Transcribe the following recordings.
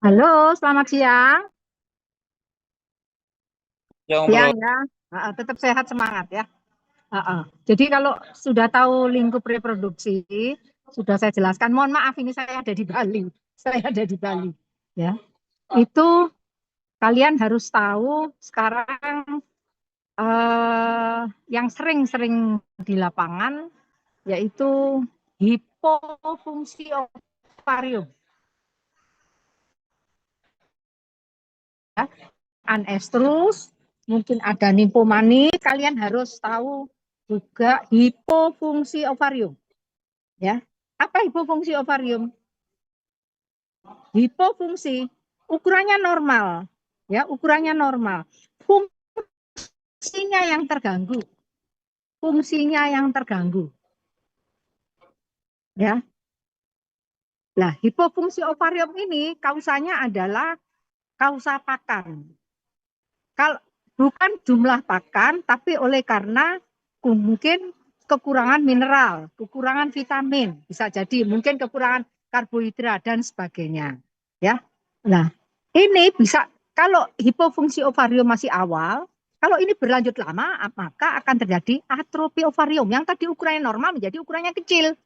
Halo, selamat siang. Yang bro, Siang ya. Tetap sehat semangat ya. Jadi kalau sudah tahu lingkup reproduksi, sudah saya jelaskan. Mohon maaf ini saya ada di Bali. Saya ada di Bali. Ya, itu kalian harus tahu sekarang yang sering-sering di lapangan yaitu hipofungsi ovarium. Ya. Anestrus, mungkin ada nymphomani, kalian harus tahu juga hipofungsi ovarium. Ya, apa hipofungsi ovarium? Hipofungsi ukurannya normal, ya ukurannya normal. Fungsinya yang terganggu, fungsinya yang terganggu, ya. Nah, hipofungsi ovarium ini kausanya adalah kausa pakan. Kalau bukan jumlah pakan, tapi oleh karena mungkin kekurangan mineral, kekurangan vitamin, bisa jadi mungkin kekurangan karbohidrat dan sebagainya. Ya, nah ini bisa kalau hipofungsi ovarium masih awal, kalau ini berlanjut lama, maka akan terjadi atrofi ovarium yang tadi ukurannya normal menjadi ukurannya kecil,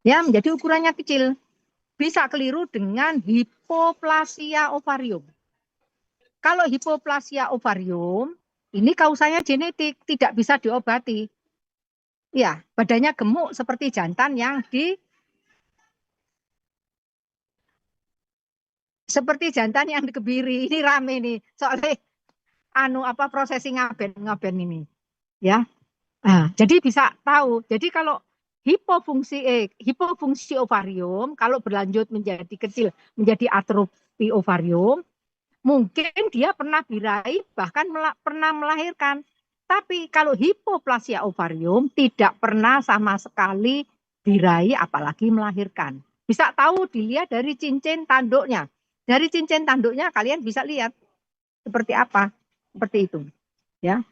ya menjadi ukurannya kecil. Bisa keliru dengan hipoplasia ovarium. Kalau hipoplasia ovarium, ini kausanya genetik, tidak bisa diobati. Ya, badannya gemuk seperti jantan yang seperti jantan yang dikebiri. Ini rame nih, soalnya prosesi ngaben ini, ya. Nah, jadi bisa tahu. Jadi kalau hipofungsi ovarium kalau berlanjut menjadi kecil menjadi atrofi ovarium, mungkin dia pernah birahi, bahkan pernah melahirkan. Tapi kalau hipoplasia ovarium tidak pernah sama sekali birahi, apalagi melahirkan. Bisa tahu dilihat dari cincin tanduknya. Dari cincin tanduknya kalian bisa lihat seperti apa. Seperti itu. Ya.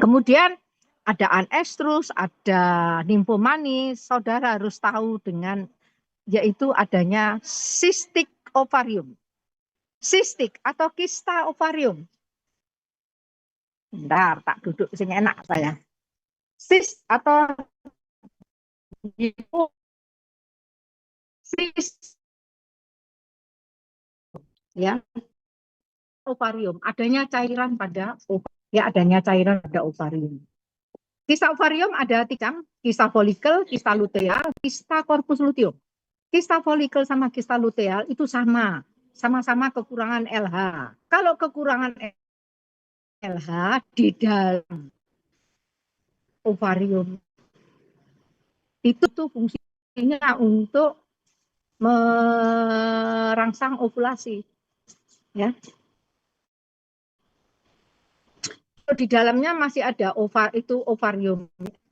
Kemudian ada anestrus, ada nymphomani. Saudara harus tahu dengan yaitu adanya cystic ovarium. Sistik atau kista ovarium. Bentar, tak duduk sini enak saya. Sis atau hiposis, ya, ovarium. Adanya cairan pada ya adanya cairan pada ovarium. Kista ovarium ada tiga, kista folikel, kista luteal, kista corpus luteum. Kista folikel sama kista luteal itu sama-sama kekurangan LH. Kalau kekurangan LH di dalam ovarium itu tuh fungsinya untuk merangsang ovulasi, ya. Di dalamnya masih ada ovarium.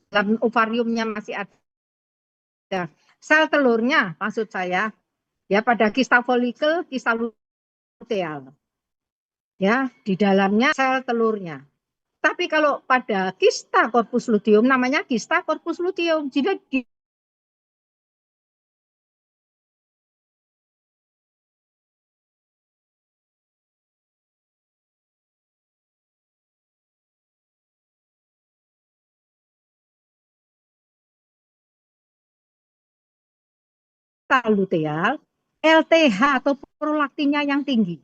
Dalam ovariumnya masih ada sel telurnya, maksud saya, ya pada kista folikel, kista luteal, ya di dalamnya sel telurnya. Tapi kalau pada kista corpus luteum namanya kista corpus luteum. Jadi kista luteal, LTH atau prolaktinnya yang tinggi.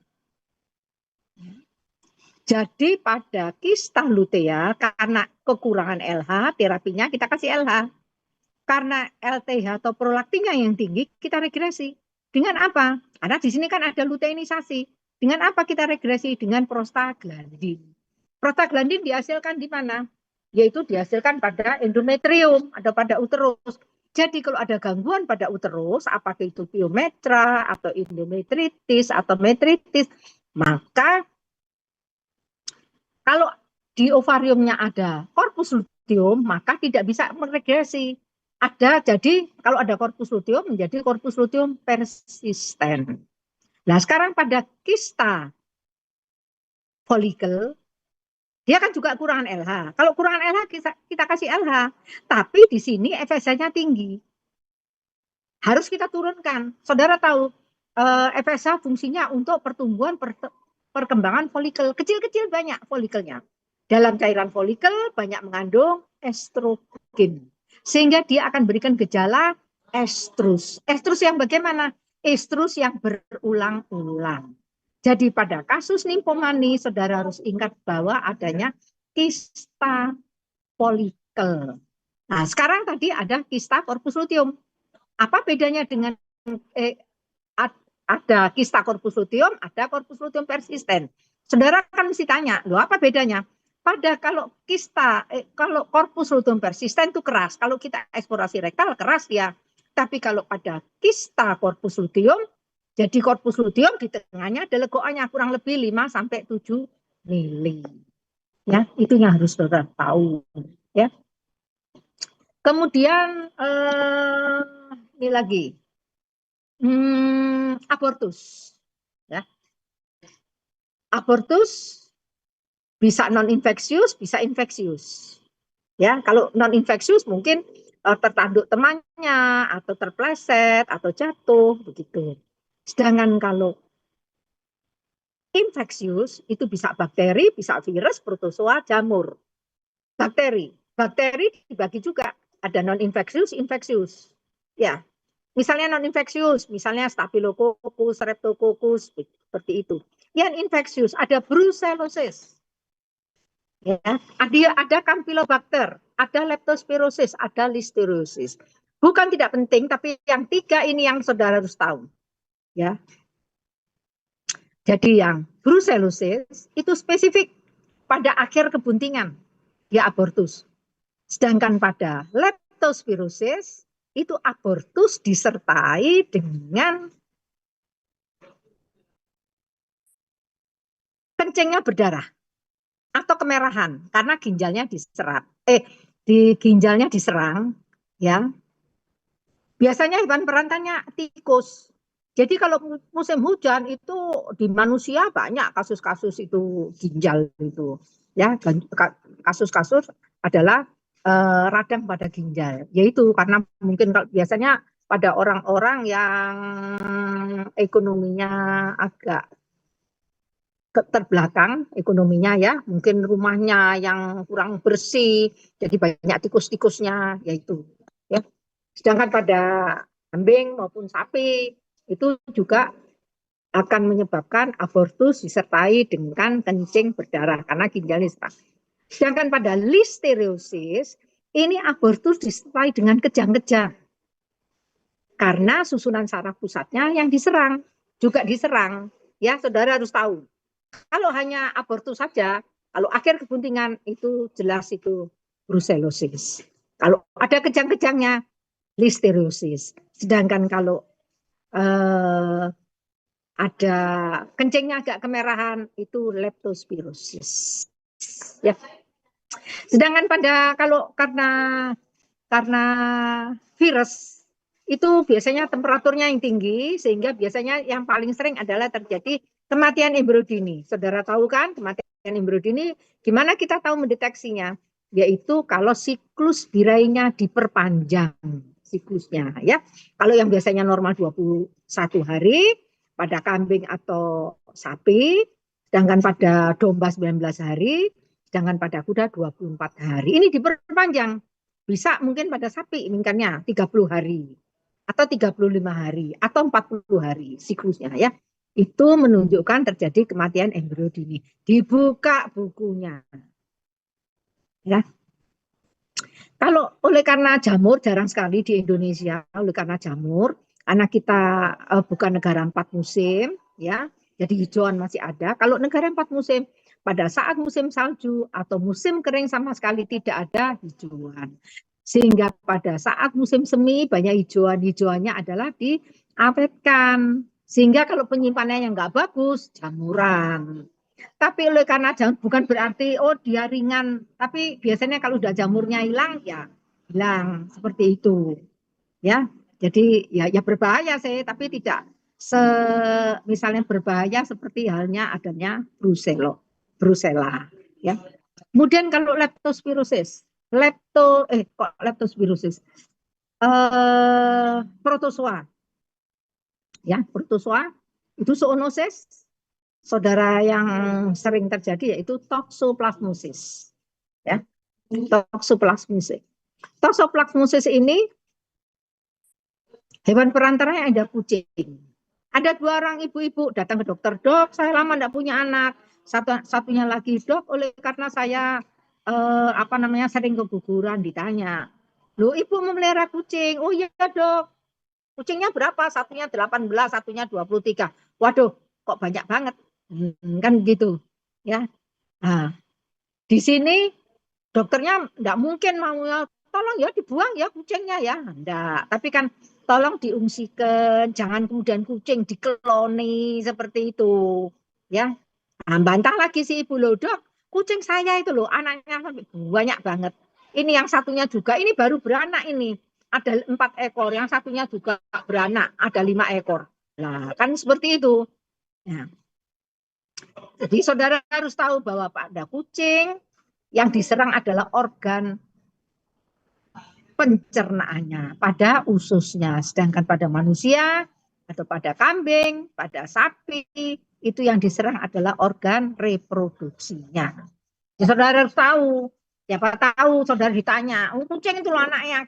Jadi pada kista luteal karena kekurangan LH, terapinya kita kasih LH. Karena LTH atau prolaktinnya yang tinggi, kita regresi. Dengan apa? Karena di sini kan ada luteinisasi. Dengan apa kita regresi? Dengan prostaglandin. Prostaglandin dihasilkan di mana? Yaitu dihasilkan pada endometrium, ada pada uterus. Jadi kalau ada gangguan pada uterus, apakah itu piometra, atau endometritis, atau metritis, maka kalau di ovariumnya ada corpus luteum, maka tidak bisa meregresi. Jadi kalau ada corpus luteum menjadi corpus luteum persisten. Nah, sekarang pada kista folikel Dia kan juga kurangan LH. Kalau kurangan LH kita kasih LH. Tapi di sini FSH-nya tinggi. Harus kita turunkan. Saudara tahu FSH fungsinya untuk pertumbuhan perkembangan folikel. Kecil-kecil banyak folikelnya. Dalam cairan folikel banyak mengandung estrogen. Sehingga dia akan berikan gejala estrus. Estrus yang bagaimana? Estrus yang berulang-ulang. Jadi pada kasus limfomani, saudara harus ingat bahwa adanya kista folikel. Nah, sekarang tadi ada kista corpus luteum. Apa bedanya dengan eh, ada kista corpus luteum, ada corpus luteum persisten. Saudara kan mesti tanya, loh apa bedanya? Pada kalau kalau corpus luteum persisten itu keras. Kalau kita eksplorasi rektal keras ya. Tapi kalau pada kista corpus luteum, jadi corpus luteum di tengahnya ada legoannya kurang lebih 5 sampai 7 mili. Ya, itu yang harus saudara tahu. Ya. Kemudian ini lagi abortus. Ya. Abortus bisa non infeksius, bisa infeksius. Ya, kalau non infeksius mungkin tertanduk temannya atau terpleset atau jatuh begitu. Sedangkan kalau infeksius itu bisa bakteri, bisa virus, protozoa, jamur. Bakteri dibagi juga ada non infeksius, infeksius. Ya, misalnya non infeksius, misalnya Staphylococcus, Streptococcus seperti itu. Yang infeksius ada brucellosis. Ya, ada Campylobacter, ada Leptospirosis, ada Listeriosis. Bukan tidak penting, tapi yang tiga ini yang saudara harus tahu. Ya, jadi yang brucellosis itu spesifik pada akhir kebuntingan, dia abortus. Sedangkan pada leptospirosis itu abortus disertai dengan kencingnya berdarah atau kemerahan karena ginjalnya diserang. Di ginjalnya diserang, ya. Biasanya hewan perantannya tikus. Jadi kalau musim hujan itu di manusia banyak kasus-kasus itu ginjal itu, ya. Kasus-kasus adalah radang pada ginjal, yaitu karena mungkin kalau biasanya pada orang-orang yang ekonominya agak terbelakang ekonominya ya, mungkin rumahnya yang kurang bersih, jadi banyak tikus-tikusnya, yaitu ya. Sedangkan pada kambing maupun sapi itu juga akan menyebabkan abortus disertai dengan kencing berdarah karena ginjalnya diserang. Sedangkan pada listeriosis ini abortus disertai dengan kejang-kejang karena susunan saraf pusatnya yang diserang juga diserang. Ya, saudara harus tahu. Kalau hanya abortus saja, kalau akhir kebuntingan itu jelas itu brucellosis. Kalau ada kejang-kejangnya, listeriosis. Sedangkan kalau ada kencingnya agak kemerahan, itu leptospirosis. Ya. Sedangkan pada kalau karena virus itu biasanya temperaturnya yang tinggi sehingga biasanya yang paling sering adalah terjadi kematian embrio dini. Saudara tahu kan kematian embrio dini gimana kita tahu mendeteksinya? Yaitu kalau siklus birainya diperpanjang siklusnya ya. Kalau yang biasanya normal 21 hari pada kambing atau sapi, sedangkan pada domba 19 hari, sedangkan pada kuda 24 hari. Ini diperpanjang. Bisa mungkin pada sapi inginkannya 30 hari atau 35 hari atau 40 hari siklusnya ya. Itu menunjukkan terjadi kematian embrio dini. Dibuka bukunya. Ya. Kalau oleh karena jamur jarang sekali di Indonesia, oleh karena jamur, karena kita bukan negara 4 musim, ya, jadi hijauan masih ada. Kalau negara 4 musim, pada saat musim salju atau musim kering sama sekali tidak ada hijauan. Sehingga pada saat musim semi banyak hijauan-hijauannya adalah diawetkan. Sehingga kalau penyimpanannya nggak bagus, jamuran. Tapi oleh karena bukan berarti oh dia ringan, tapi biasanya kalau udah jamurnya hilang ya hilang seperti itu. Ya. Jadi ya berbahaya sih, tapi tidak misalnya berbahaya seperti halnya adanya Brusela ya. Kemudian kalau leptospirosis, kok leptospirosis, protozoa, ya protozoa itu zoonosis. Saudara yang sering terjadi yaitu toxoplasmosis, ya toxoplasmosis. Toxoplasmosis ini hewan perantaranya ada kucing. Ada 2 orang ibu-ibu datang ke dokter, dok saya lama tidak punya anak. Satunya lagi, dok oleh karena saya sering keguguran. Ditanya, loh ibu memelihara kucing? Oh iya dok, kucingnya berapa? Satunya 18, satunya 23. Waduh, kok banyak banget. Kan gitu. Ya. Nah, di sini dokternya enggak mungkin mau tolong ya dibuang ya kucingnya ya. Enggak, tapi kan tolong diungsikan, jangan kemudian kucing dikeloni seperti itu. Ya. Nah, bantah lagi si ibu loh, dok, kucing saya itu loh anaknya banyak banget. Ini yang satunya juga, ini baru beranak ini. Ada 4 ekor, yang satunya juga beranak, ada 5 ekor. Nah, kan seperti itu. Nah, jadi saudara harus tahu bahwa pada kucing yang diserang adalah organ pencernaannya pada ususnya. Sedangkan pada manusia atau pada kambing, pada sapi, itu yang diserang adalah organ reproduksinya. Ya, saudara harus tahu. Siapa tahu saudara ditanya, oh, kucing itu loh anaknya,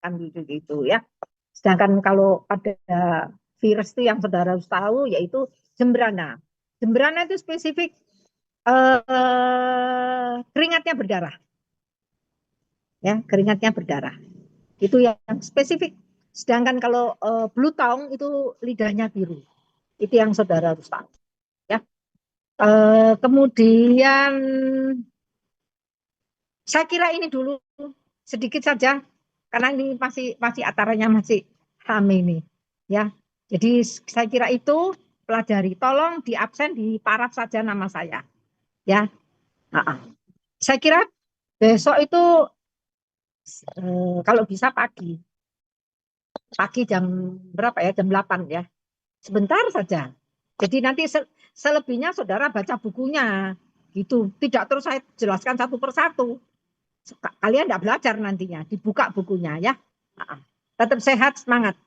kan gitu ya. Sedangkan kalau pada virus itu yang saudara harus tahu yaitu Jembrana. Jembrana itu spesifik keringatnya berdarah, ya keringatnya berdarah. Itu yang spesifik. Sedangkan kalau blue tongue itu lidahnya biru. Itu yang saudara harus tahu. Ya. Kemudian saya kira ini dulu sedikit saja karena ini masih ataranya masih rame ini. Ya. Jadi saya kira itu pelajari. Tolong di absen di paraf saja nama saya. Ya. Saya kira besok itu kalau bisa pagi. Pagi jam berapa ya? Jam 8 ya. Sebentar saja. Jadi nanti selebihnya saudara baca bukunya. Gitu. Tidak terus saya jelaskan satu persatu. Kalian tidak belajar nantinya. Dibuka bukunya ya. Tetap sehat, semangat.